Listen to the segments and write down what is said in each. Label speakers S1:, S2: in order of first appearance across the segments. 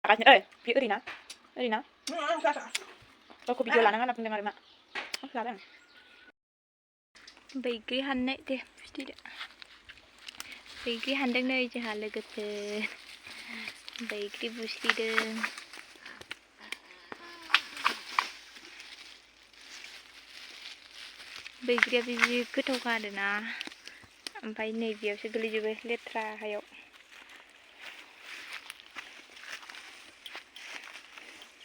S1: Pi Irina. Irina. Aku video lanangan apa dengar mak? Sekarang. बैग्रि हाननाय दे फिथिदा बैग्रि हानदों नै जोंहा लोगोफोर बैग्रि बुस्रिदों बैग्रिया बिदि गोथावखा आरोना ओमफ्राय नैबेयावसो गोलैजोबो लेथ्रा हायाव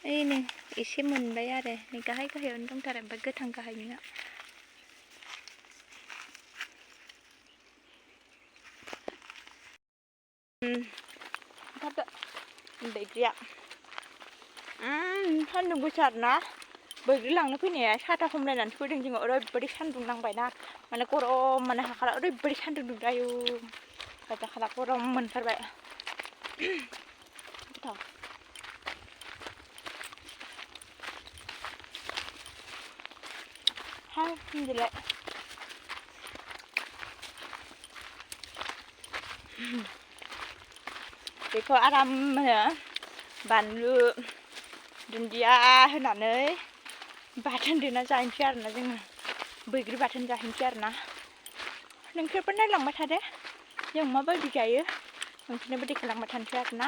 S1: ओइ नै एसे मोनबाय आरो नै गाहाय गाहायावनो दंथारो ओमफ्राय गोथां गाहायनिया बैग्रिया सान्दुं गोसा आरोना बैग्रि लांनो फैनाया साथा हमलायनानै फैदों जोङो ओरैबायदि सान्दुं नांबायना माने गरम माने हाखाला ओरैबायदि सान्दुं दुंदों आयु हाखाला गरम मोनथारबाय गोथाव हा होनदोलाय बेखौ आरामनो बानलु दुन्दिया होनानै बाथोन देना जाहैनोसै आरोना जोङो बैग्रि बाथोन जाहैनोसै आरोना नोंसोरबो नायलांबाय थादो जों माबायदि जायो नोंसोरनोबो देखायलांबाय थानोसै आरोना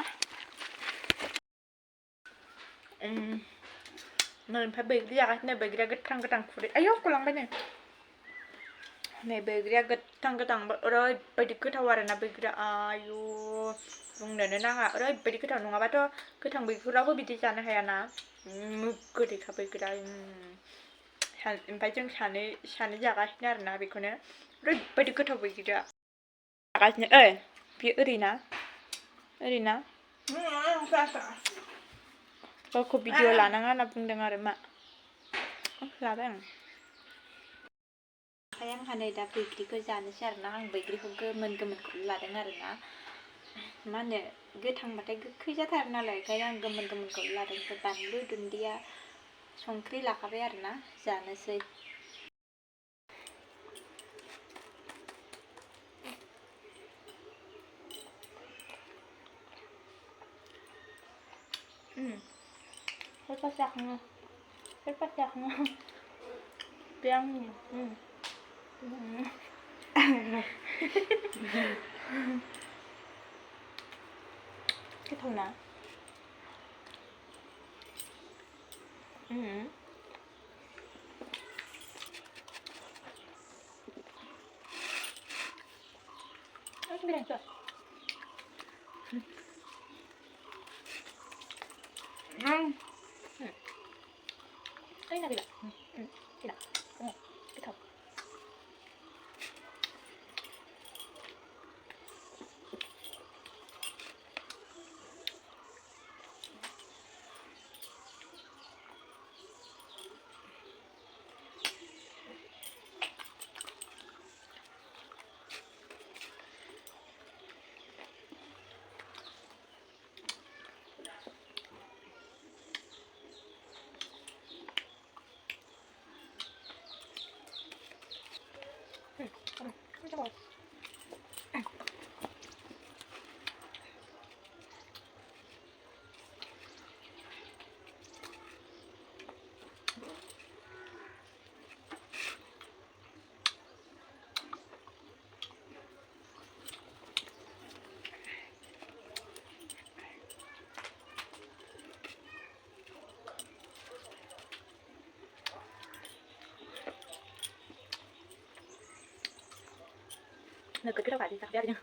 S1: नै ओमफ्राय बैग्रि जागासिनो बैग्रिया गोथां गोथां खुरै आयौ गलांबाय नै बैग्रिया गोथां गोथां ओरैबायदि गोथाव आरोना बैग्रिया आयु बुंनोनो नाङा ओरैबायदि गोथाव नङाबाथ' गोथां बैग्रिफोरावबो बिदि जानो हायाना गोदैखा बैग्रिया ओमफ्राय जों सानै जागासिनो आरोना बेखौनो ओरैबायदि गोथाव बैग्रिया जागासिनो बे ओरैना गावखौ भिडिअ लानाङा होनना बुंदों आरो मा लादों ओमफ्राय आंहा नै दा बैग्रिखौ जानोसै आरोना आं बैग्रिखौ गोमोनखौ लादों आरोना मा होनो गोथांबाथाय गोखै जाथारो नालाय ओंखायनो आं गोमोनखौ लादों ओमफ्राय बानलु दुन्दिया संख्रि लाखाबाय आरोना जानोसै सोरबा जाखाङो बे आंनि गोथावना Enak tidak? Tidak. Gotow. Nggak kira Pak, tak biarin.